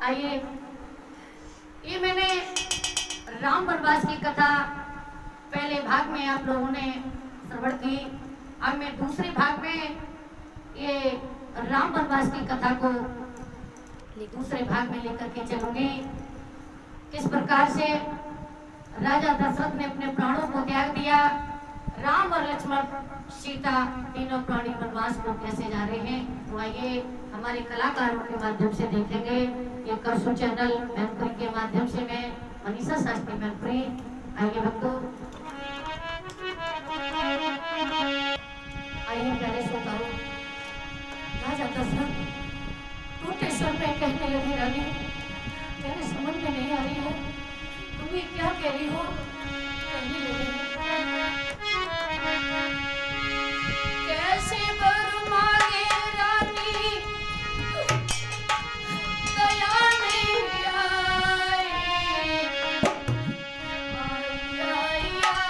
आइए, ये मैंने राम वनवास की कथा पहले भाग में आप लोगों ने श्रवण की। अब मैं दूसरे भाग में ये राम वनवास की कथा को दूसरे भाग में लेकर के चलूंगी। किस प्रकार से राजा दशरथ ने अपने प्राणों को त्याग दिया, राम और लक्ष्मण सीता तीनों प्राणी वनवास को कैसे जा रहे हैं। तो आइए हमारे कलाकारों के माध्यम से देखेंगे। ये करसू चैनल मैनपुरी के माध्यम से मैं मनीषा शास्त्री मैनपुरी। आइए भक्तों, आइए पहले श्रोताओं। राजा दशरथ टूटे स्वर में कहने लगे, रानी मेरे समझ में नहीं आ रही है, तुम ये क्या कह रही हो। कहने लगे, कैसे वर मांगे रानी, दया नहीं आई, आई, आई, आई।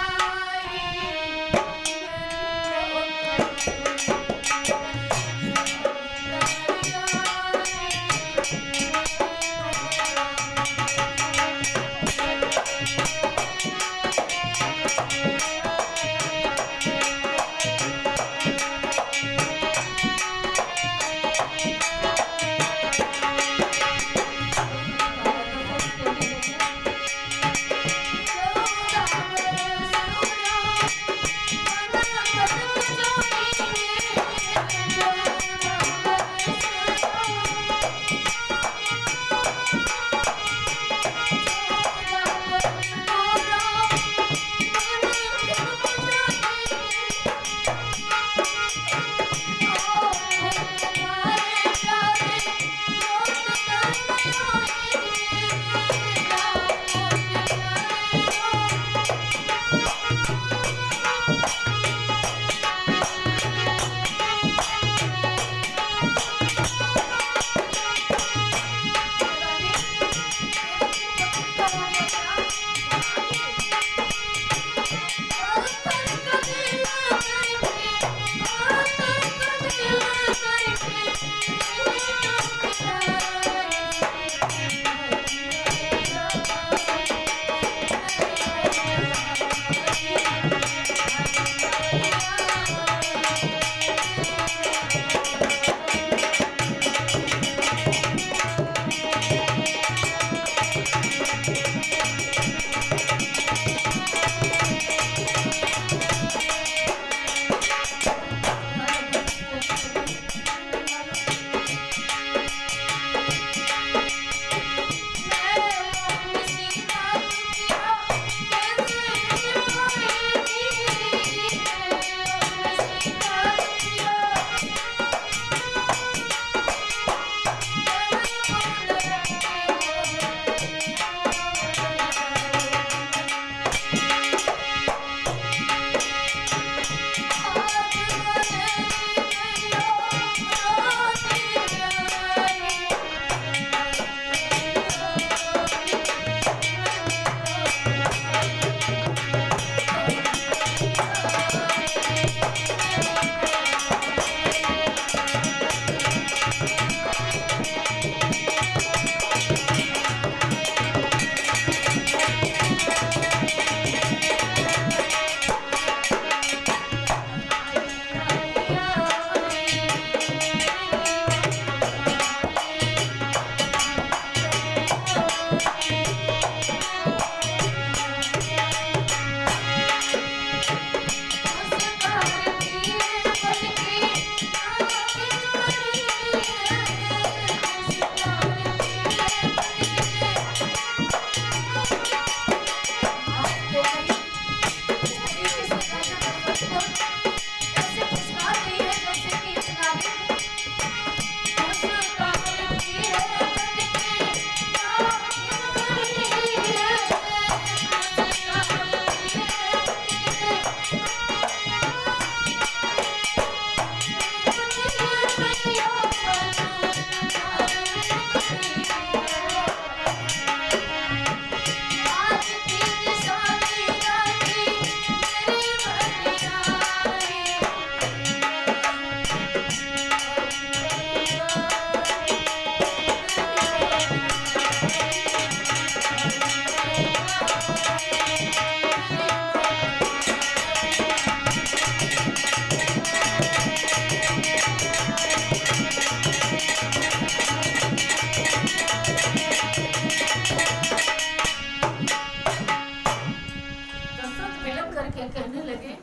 विलंब करके कहने लगे,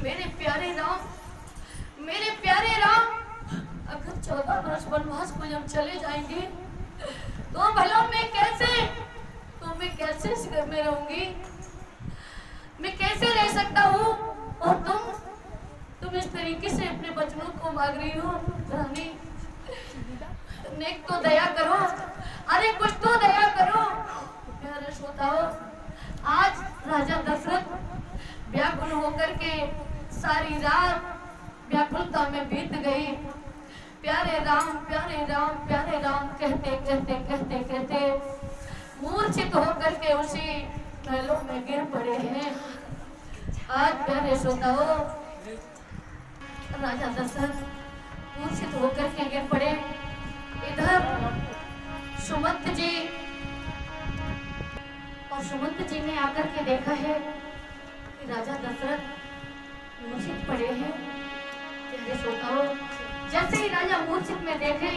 मेरे प्यारे राम, मेरे प्यारे राम, अगर 14 वर्ष वनवास को जब चले जाएंगे तो भला मैं कैसे इस घर में रहूंगी? मैं कैसे रह सकता हूँ? और तुम इस तरीके से अपने बचनों को मांग रही हो। रानी, नेक तो दया करो, अरे कुछ तो दया करो। प्यारे श्रोताओ, आज राजा दशरथ व्याकुल होकर के सारी रात व्याकुलता में बीत गई। प्यारे राम, प्यारे राम, प्यारे राम कहते कहते कहते कहते मूर्छित होकर के उसी महलों में गिर पड़े हैं। आज प्यारे श्रोताओ, राजा दशरथ मूर्छित होकर के गिर पड़े। इधर सुमंत जी, और सुमंत जी ने आकर के देखा है कि राजा दशरथ मूर्छित पड़े हैं। प्यारे श्रोताओ, जैसे ही राजा मूर्छित में देखे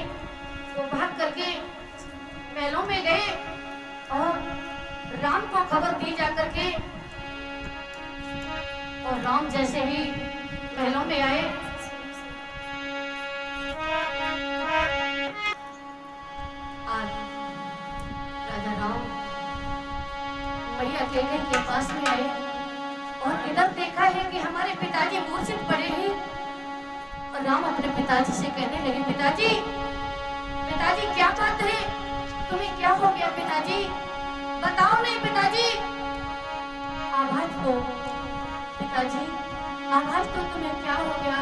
तो भाग करके महलों में गए और राम को खबर दी जाकर के, और राम जैसे ही महलों में आए, आज राजा राम मैया कैकेयी के पास में आए और इधर देखा है कि हमारे पिताजी मूर्छित पड़े हैं। और राम अपने पिताजी से कहने लगे, पिताजी, पिताजी क्या बात है? तुम्हें क्या हो गया पिताजी? बताओ नहीं पिताजी। आवाज दो पिताजी, आवाज दो, तुम्हें क्या हो गया?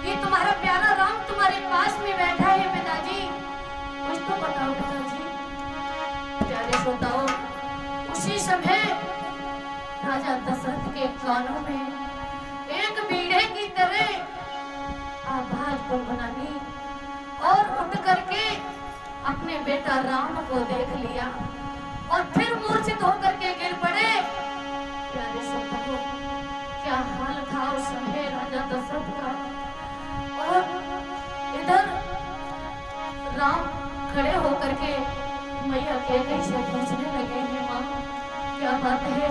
ये तुम्हारा प्यारा राम तुम्हारे पास में बैठा है पिताजी, कुछ तो बताओ पिताजी। प्यारे श्रोताओ, उसी समय राजा दशरथ के कानों में एक बीड़े की तरह आवाज गुनगुनानी और उठ करके अपने बेटा राम को देख लिया और फिर मूर्छित होकर के गिर पड़े। प्यारे श्रोताओ, क्या हाल था उस समय राजा दशरथ का। और इधर राम खड़े होकर के मैया कैकेयी से पूछने लगे हैं, माँ क्या बात है?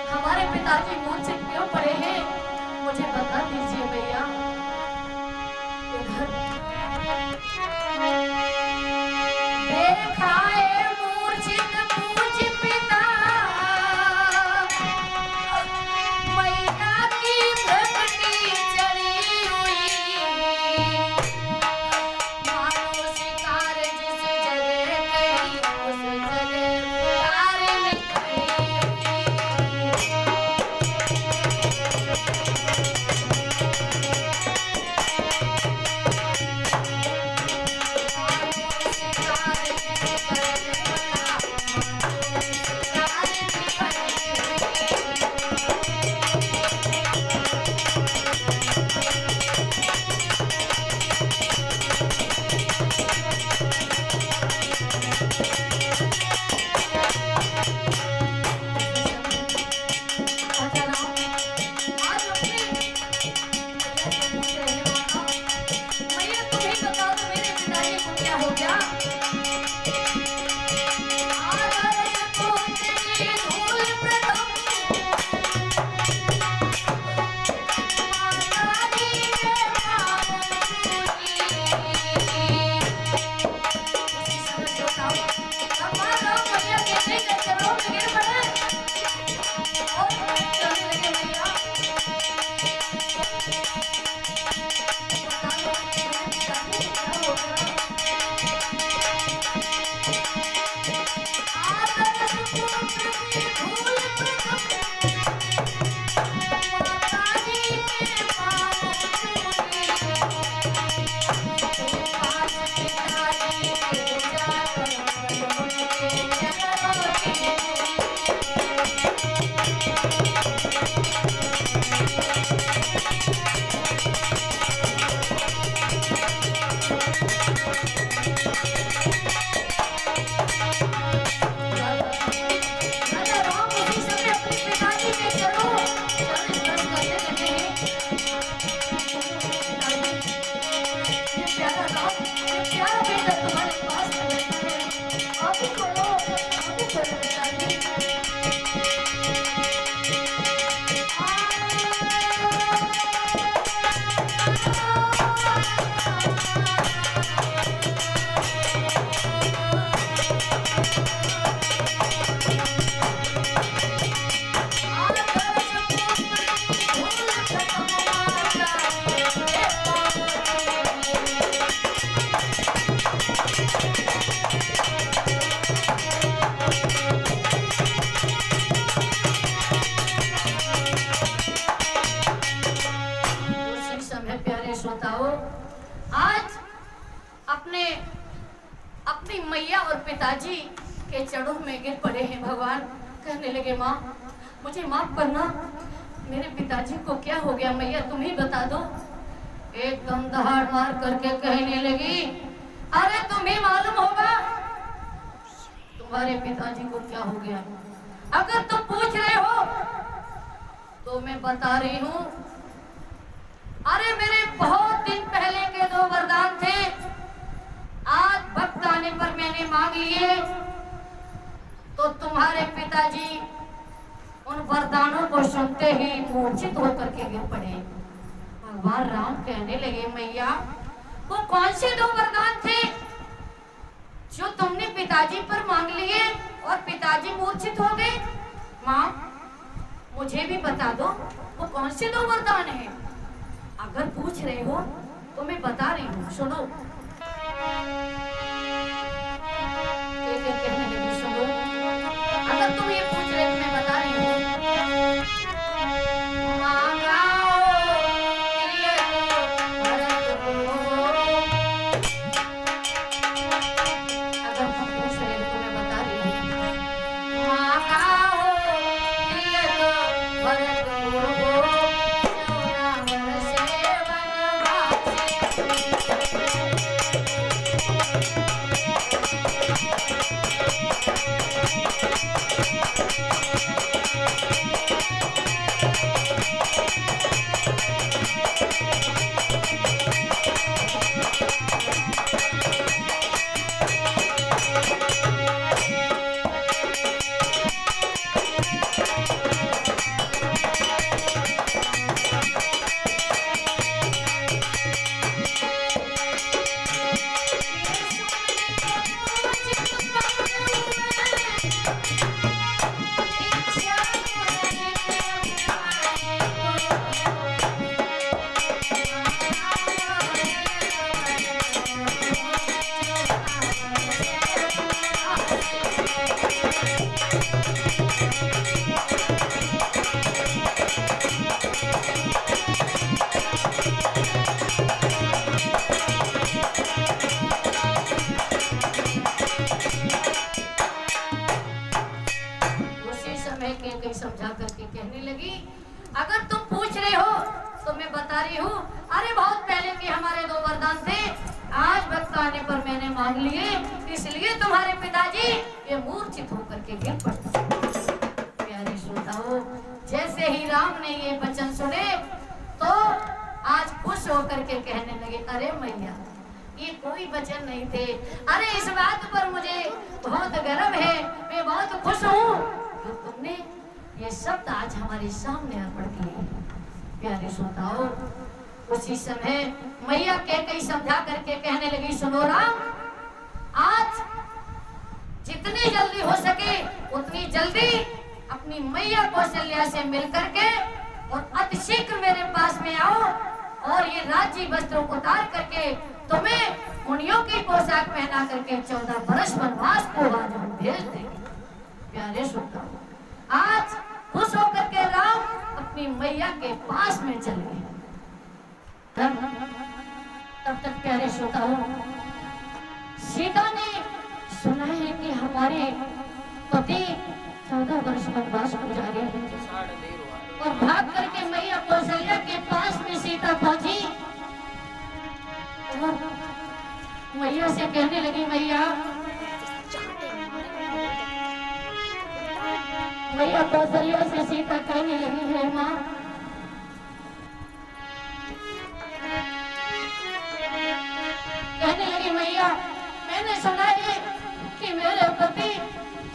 हमारे पिताजी मूर्छित क्यों पड़े हैं? मुझे बता दीजिए भैया। देखा है मूर्छित पूज पिता, मैया की भक्ति चढ़ी हुई, मानो शिकार जिस जगह गई उस जगह प्यार निकली। पिताजी के चरणों में गिर पड़े हैं भगवान। कहने लगे माँ मुझे माफ करना, मेरे पिताजी को क्या हो गया मैया तुम ही बता दो। एकदम दहाड़ मार करके कहने लगी अरे तुम्हें मालूम होगा तुम्हारे पिताजी को क्या हो गया। अगर तुम पूछ रहे हो तो मैं बता रही हूँ। अरे मेरे बहुत दिन पहले के 2 वरदान थे, आज वक्त आने पर मैंने मांग लिए तो तुम्हारे पिताजी उन वरदानों को सुनते ही मूर्छित होकर के गिर पड़े। भगवान राम कहने लगे मैया वो कौन से 2 वरदान थे जो तुमने पिताजी पर मांग लिए और पिताजी मूर्छित हो गए। माँ मुझे भी बता दो वो कौन से 2 वरदान हैं। अगर पूछ रहे हो तो मैं बता रही हूँ, सुनो। कहने लगी सुनो, अगर तुम ये पूछ रहे तो मैं बता रही हूँ। समझा करके कहने लगी अगर तुम पूछ रहे हो तो मैं बता रही हूँ। अरे बहुत पहले के हमारे 2 वरदान थे, आज वक्त आने पर मैंने मांग लिए, इसलिए तुम्हारे पिताजी ये मूर्छित होकर के गिर पड़ते। प्यारे श्रोताओं, जैसे ही राम ने ये वचन सुने तो आज खुश होकर के कहने लगे अरे मैया ये कोई वचन नहीं थे। अरे इस बात पर मुझे बहुत गर्व है, मैं बहुत खुश हूँ कि तुमने ये शब्द आज हमारे सामने अर्पण किए। प्यारे श्रोताओ, उसी समय मैया कई समझा करके कहने लगी सुनो राम, आज जितनी जल्दी हो सके उतनी जल्दी अपनी मैया कौशल्या से मिल करके और अतिशीघ्र मेरे पास में आओ और ये राज्य वस्त्र उतार करके तुम्हें मुनियों की पोशाक पहना करके 14 वर्ष वनवास को आज हम भेज देंगे। प्यारे श्रोताओ, आज खुश होकर के राम अपनी मैया के पास में चले। तब तक प्यारे श्रोताओं, सीता ने सुना है कि हमारे पति 14 वर्ष वनवास गुजारे हैं और भाग करके मैया कौशल्या के पास में सीता पहुंची और मैया से कहने लगी मैया कौशल्या से सीता कहने लगी है माँ कहने लगी मैया मैंने सुना है कि मेरे पति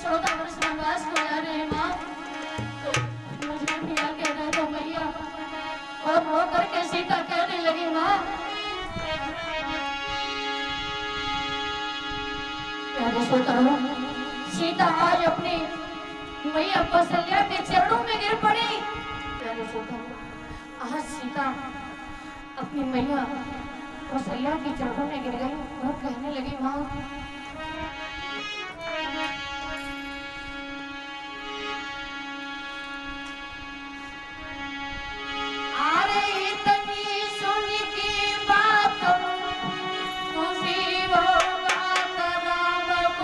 14 वर्ष वनवास गुजारे हैं माँ, मुझे भी आगे दे दो मैया। और रो करके सीता कहने लगी माँ सीता आज अपनी मैया कौशल्या के चरणों में गिर पड़ी। आज सीता अपनी मैया कौशल्या के चरणों में गिर गई और कहने लगी माँ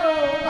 Oh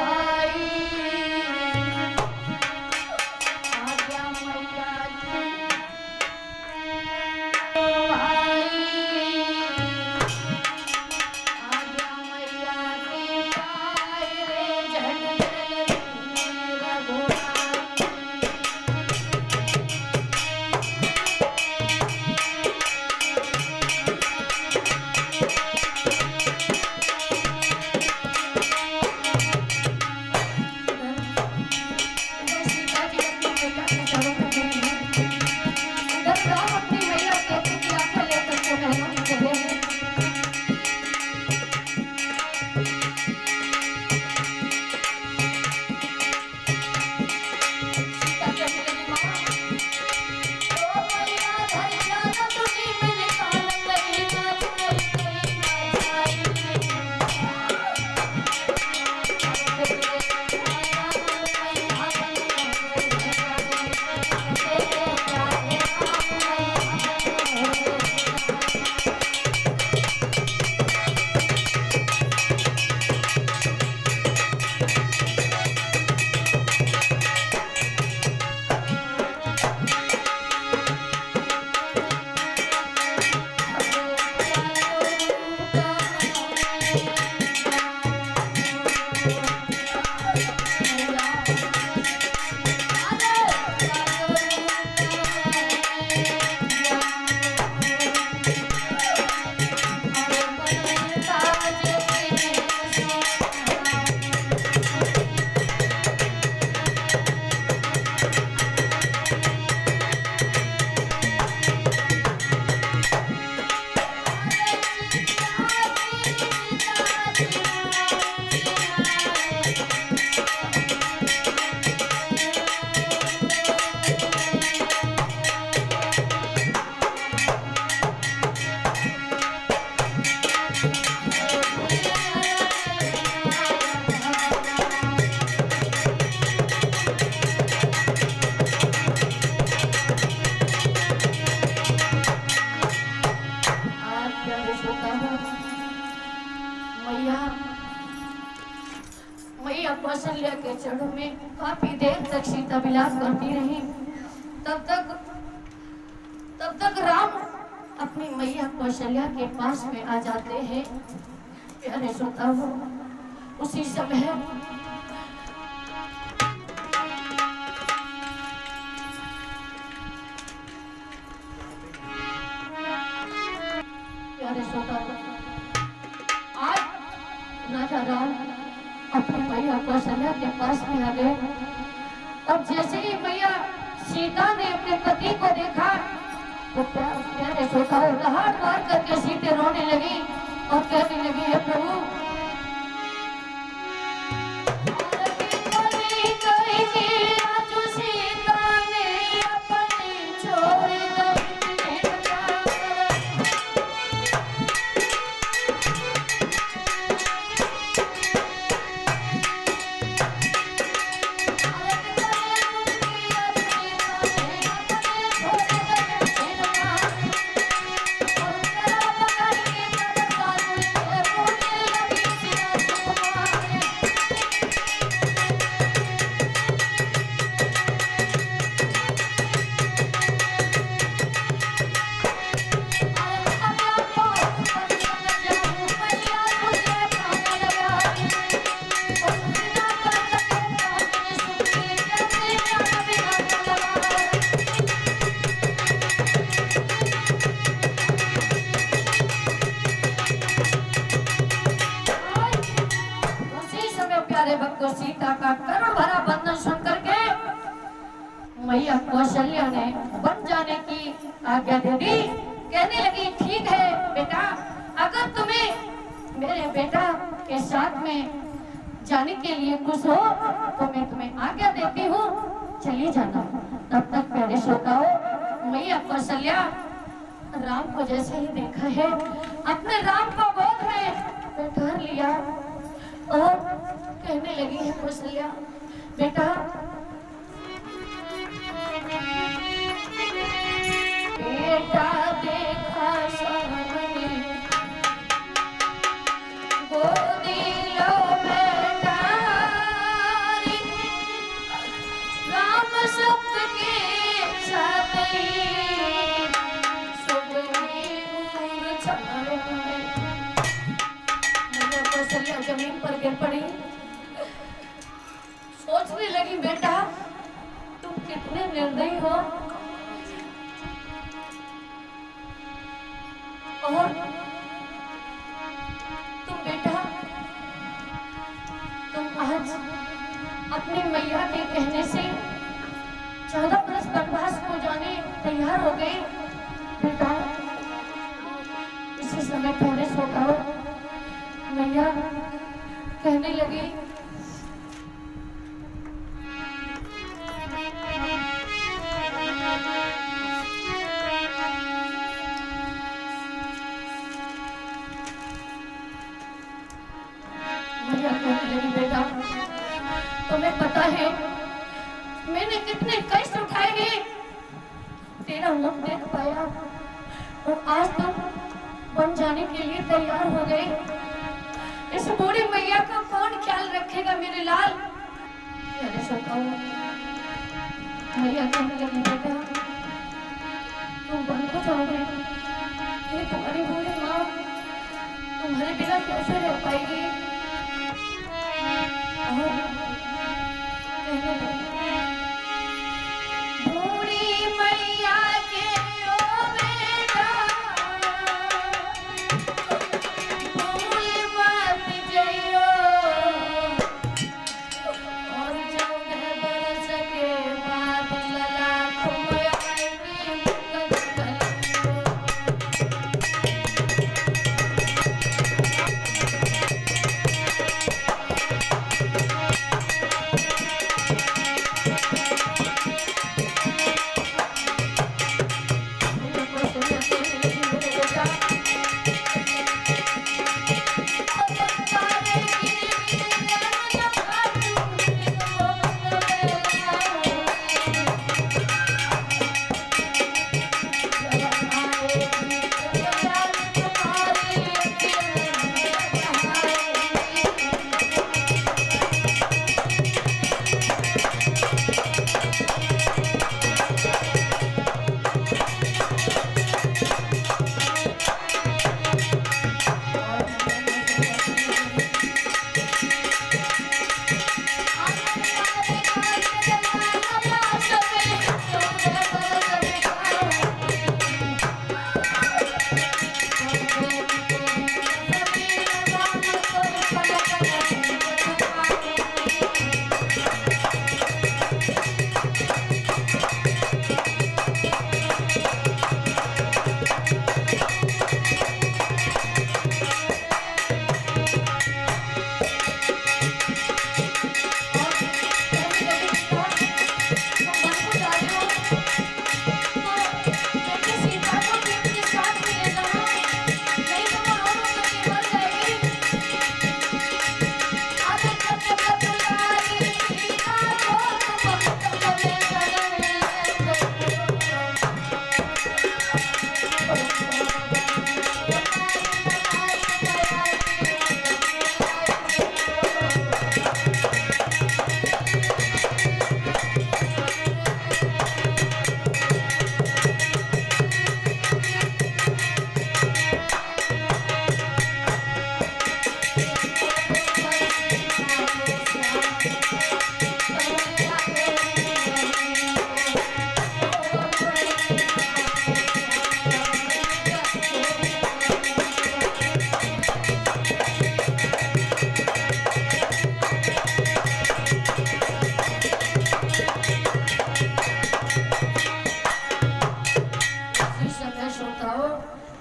क्षणों में काफी देर तक सीता विलास करती रही। तब तक राम अपनी मैया कौशल्या के पास में आ जाते हैं। प्यारे श्रोताओं, उसी समय प्यारे श्रोताओं, आज राजा राम अपनी मैया कौशल्या के पास में आ गए। अब जैसे ही मैया सीता ने अपने पति को देखा तो प्यारे श्रोताओं, लहाड़ मार करके सीते रोने लगी और कहने लगी, हे प्रभु, भक्तों सीता का करुण भरा बंधन सुन करके मैया कौशल्या ने बन जाने की आज्ञा दे दी। कहने लगी, ठीक है बेटा, अगर तुम्हें मेरे बेटा के साथ में जाने के लिए खुश हो तो मैं तुम्हें आज्ञा देती हूँ, चली जाना। तब तक प्यारे श्रोताओं, मैया कौशल्या राम को जैसे ही देखा है, अपने राम को गोद में बैठा लिया और कहने लगी है, कौशल्या बेटा, बेटा देखा सामने गोदी लो बेटा, राम शब्द के साथ कौशल्या जमीन पर गिर पड़ी। सोचने लगी, बेटा तुम कितने निर्दयी हो और तुम आज अपनी मैया के कहने से 14 वर्ष वनवास को जाने तैयार हो गए। बेटा, इसी समय पहले सोता मैया कहने लगी, बेटा तुम्हें पता है मैंने कितने कष्ट उठाए हैं, तेरा मुख देख पाया और आज तुम बन जाने के लिए तैयार हो गए। इस बूढ़ी मैया का कौन ख्याल रखेगा मेरे लाल? मैया कहने लगी, बेटा तुम बन को जाओगे, ये तुम्हारी बूढ़ी माँ तुम्हारे बिना कैसे रह पाएगी? बूढ़ी मैया के ओ बेटा भूल मत जइयो, और जब बरस के बाद लला तुम आएगी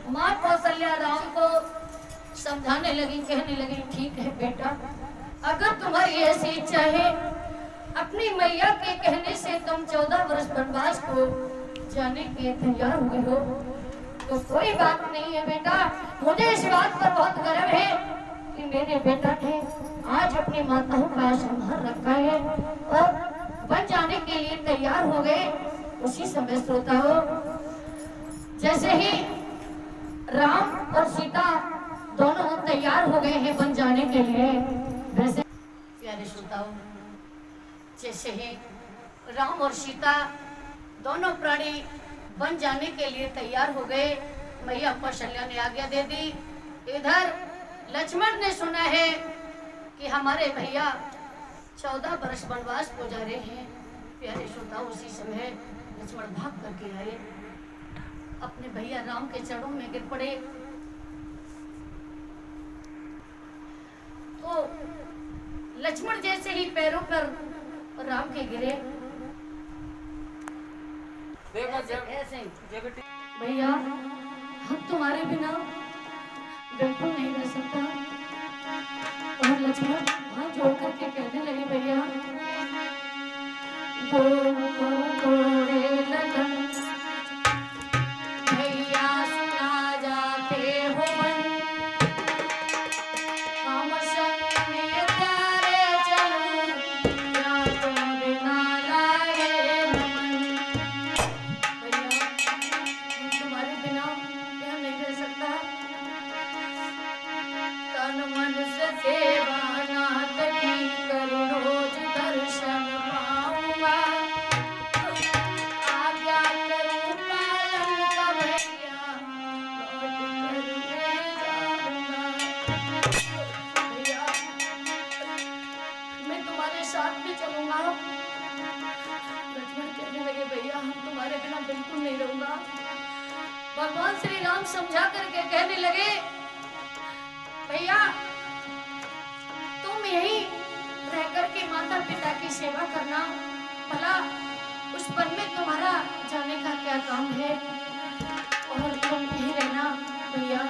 माँ कौशल्या राम को समझाने लगी, कहने लगी, ठीक है बेटा, अगर तुम्हारी ऐसी इच्छा है, अपनी मैया के कहने से तुम 14 वर्ष वनवास को जाने के तैयार हुए हो, तो कोई बात नहीं है बेटा। मुझे इस बात पर बहुत गर्व है कि मेरे बेटा ने आज अपनी माताओं का संभाल रखा है और बन जाने के लिए तैयार हो गए। उसी समय श्रोताओ, जैसे ही राम और सीता दोनों तैयार हो गए हैं बन जाने के लिए, वैसे प्यारे श्रोताओं, जैसे ही राम और सीता दोनों प्राणी बन जाने के लिए तैयार हो गए, मैया कौशल्या ने आज्ञा दे दी। इधर लक्ष्मण ने सुना है कि हमारे भैया 14 वर्ष वनवास को जा रहे हैं। प्यारे श्रोताओं, उसी समय लक्ष्मण भाग करके आए, अपने भैया राम के चरणों में गिर पड़े। तो लक्ष्मण जैसे ही पैरों पर राम के गिरे, ऐसे भैया हम तुम्हारे बिना बिल्कुल नहीं रह सकता। और लक्ष्मण हाथ जोड़ करके कहने लगे, भैया भैया सुना जाते हो मन, हम संग में तारे चलूं, क्या तुम बिना लागे नमन। भैया हम तुम्हारे बिना यहाँ नहीं रह सकता। तन मन से सेवा नाथ की कर रोज दर्शन पाऊंगा, आज्ञा करूं पालन का भैया, लौट कर मैं जाऊंगा। भैया मैं तुम्हारे साथ भी चलूंगा। लक्ष्मण कहने लगे, भैया हम तुम्हारे बिना बिल्कुल नहीं रहूंगा। भगवान श्री राम समझा करके कहने लगे, भैया तुम यही रह करके माता पिता की सेवा करना, भला उस पद में तुम्हारा जाने का क्या काम है, और तुम यही रहना। भैया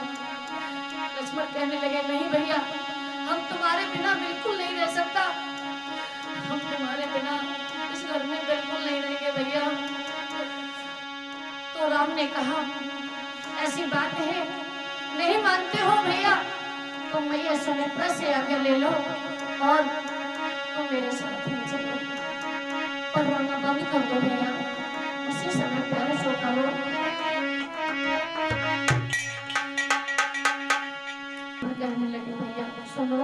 लक्ष्मण कहने लगे, नहीं भैया हम तुम्हारे बिना बिल्कुल नहीं रह सकता, हम तुम्हारे बिना इस घर में बिल्कुल नहीं रहेंगे भैया। तो राम ने कहा, ऐसी बात है, नहीं मानते हो भैया, तो मैया सुमित्रा से आज्ञा ले लो और तुम मेरे साथ ही चलो, और रोना बंद कर दो भैया। उसी समय प्यारे श्रोताओं, कहने लगे, भैया सुनो,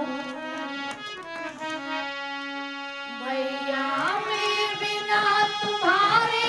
भैया मैं बिना तुम्हारे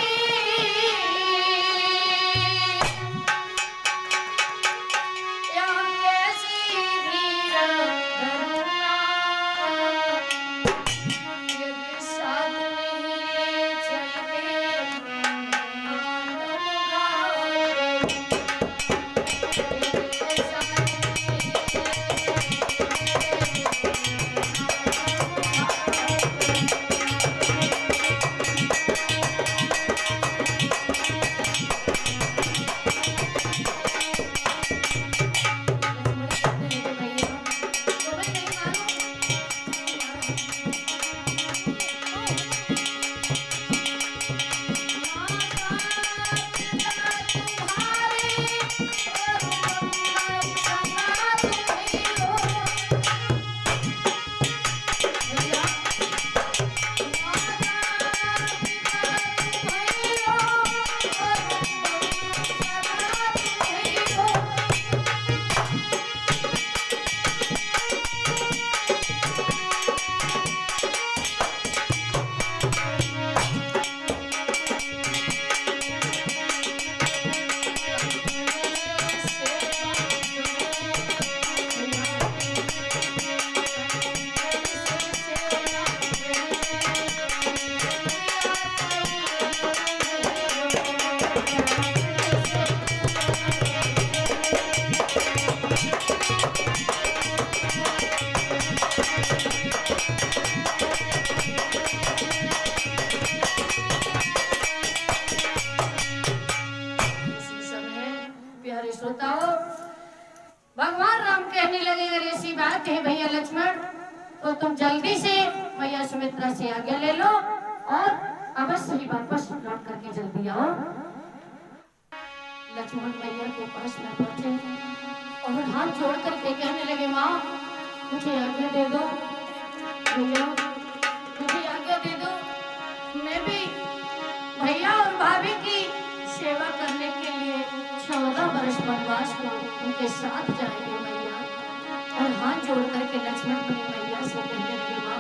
श्रोताओं भगवान राम कहने लगे अगर ऐसी बात है भैया लक्ष्मण तो तुम जल्दी से मैया सुमित्रा से आज्ञा ले लो और अवश्य ही वापस लौट करके जल्दी आओ। लक्ष्मण मैया के पास में पहुंचे और हाथ जोड़ करके कहने लगे माँ मुझे आज्ञा दे दो भैया, मुझे आज्ञा दे दो, मैं भी भैया और भाभी की सेवा करने के लिए 14 वर्ष वनवास को उनके साथ जाएंगे मैया। और हाथ जोड़ करके लक्ष्मण अपनी मैया से कहने लगे माँ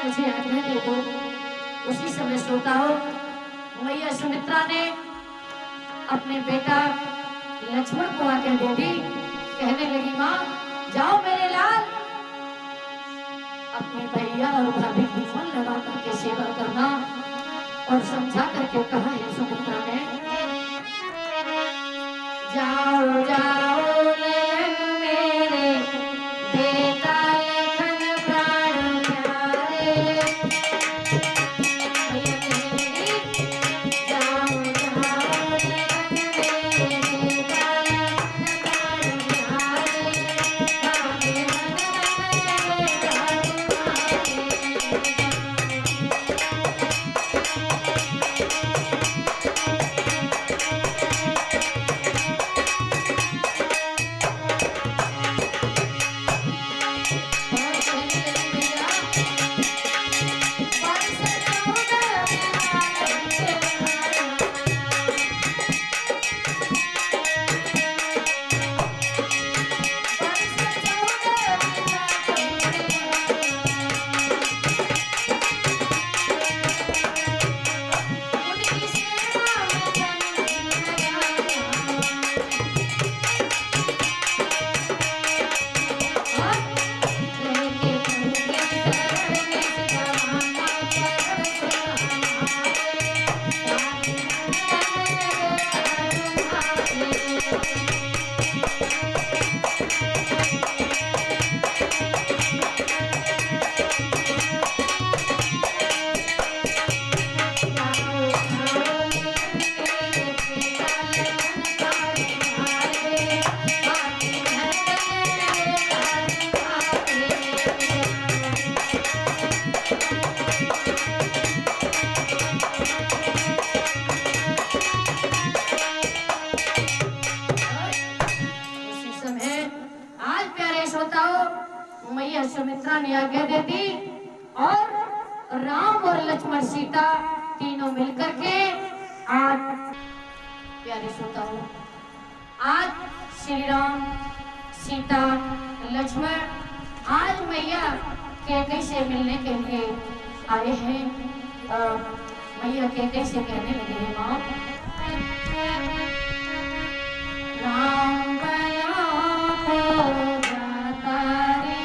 मुझे आज्ञा दे दो। उसी समय सोता हो मैया सुमित्रा ने अपने बेटा लक्ष्मण को आज्ञा दे दी। कहने लगी माँ जाओ मेरे लाल अपने भैया और भाभी की फोन लगा करके सेवा करना। और समझा करके कहा है सुमित्रा ने जाओ जाओ लेन मेरे बेटा लखन प्राण प्यारे। जाओ जाओ लेन मेरे बेटा लखन प्राण मैया सुमित्रा ने आज्ञा दे दी और राम और लक्ष्मण सीता तीनों मिलकर के आज प्यारे श्रोता हो आज श्री राम सीता लक्ष्मण आज मैया कैकेयी से मिलने के लिए आए हैं। मैया कैकेयी से कहने लगे हैं माँ राम बना को जाता रे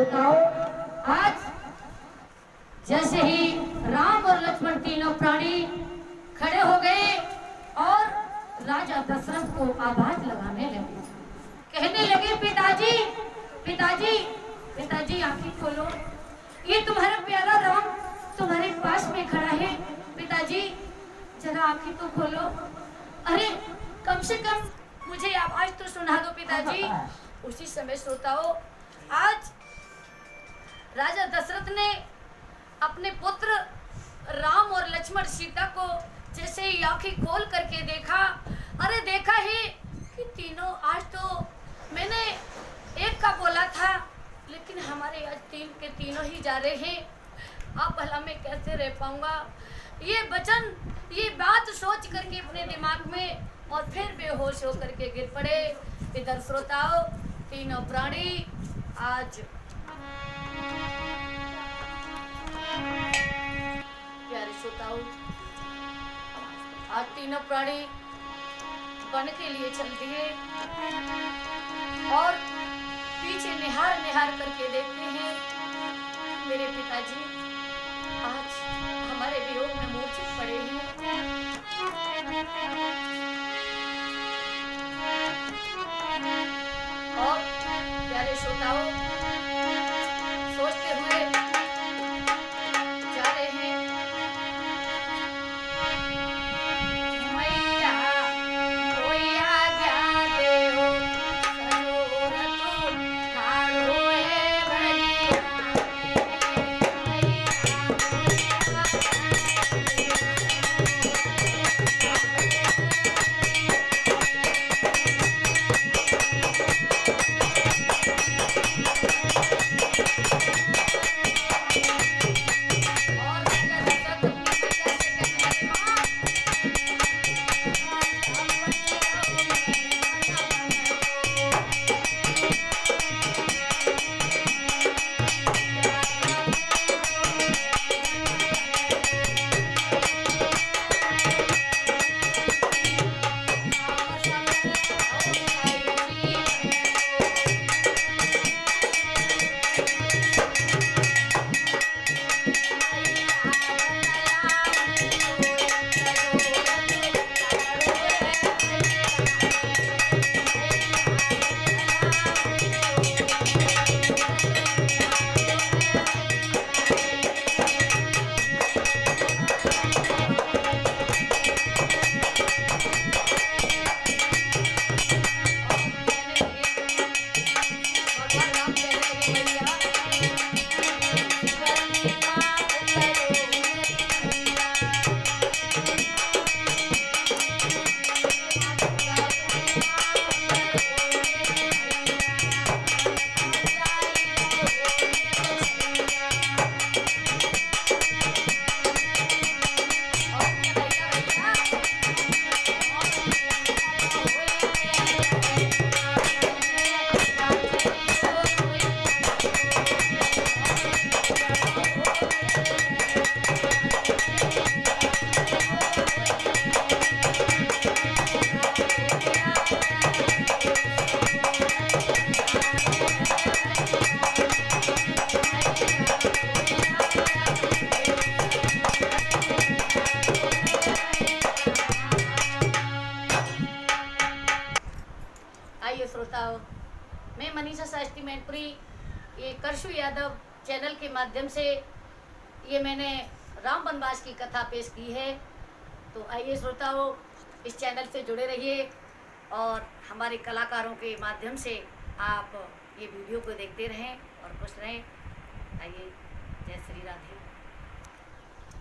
श्रोताओं, आज जैसे ही राम और लक्ष्मण तीनों प्राणी खड़े हो गए और राजा दशरथ को आवाज लगाने लगे, कहने लगे पिताजी पिताजी पिताजी आंखें खोलो, ये तुम्हारा प्यारा राम तुम्हारे पास में खड़ा है, पिताजी जरा आंखें तो खोलो। अरे कम से कम मुझे आवाज तो सुना दो पिताजी। उसी समय श्रोताओं, आज राजा दशरथ ने अपने पुत्र राम और लक्ष्मण सीता को जैसे ही आंखें खोल करके देखा, अरे देखा ही कि तीनों, आज तो मैंने एक का बोला था लेकिन हमारे आज तीन के तीनों ही जा रहे हैं, अब भला मैं कैसे रह पाऊंगा। ये वचन, ये बात सोच करके अपने दिमाग में और फिर बेहोश होकर के गिर पड़े। इधर श्रोताओं, तीनों प्राणी आज प्यारे श्रोताओं, आज तीनों प्राणी वन के लिए चल दिए और पीछे निहार निहार करके देखते हैं मेरे पिताजी आज हमारे वियोग में मूर्छित पड़े हैं। और प्यारे श्रोताओं, सोचते हुए जा रहे हैं, मैया कोई आज्ञा देओ, सजोर तू ठाड़ो है भैया, श्रोताओं, मैं मनीषा शास्त्री मैनपुरी, ये करशु यादव चैनल के माध्यम से ये मैंने राम वनवास की कथा पेश की है। तो आइए श्रोताओं, इस चैनल से जुड़े रहिए और हमारे कलाकारों के माध्यम से आप ये वीडियो को देखते रहें और खुश रहें। आइए, जय Shri Radhe.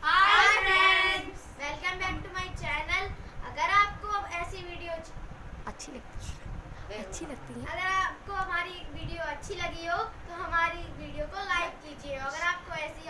Hi friends, welcome back to my channel. अगर आपको ऐसी वीडियो अच्छी लगती है, अगर आपको हमारी वीडियो अच्छी लगी हो तो हमारी वीडियो को लाइक कीजिए। अगर आपको ऐसी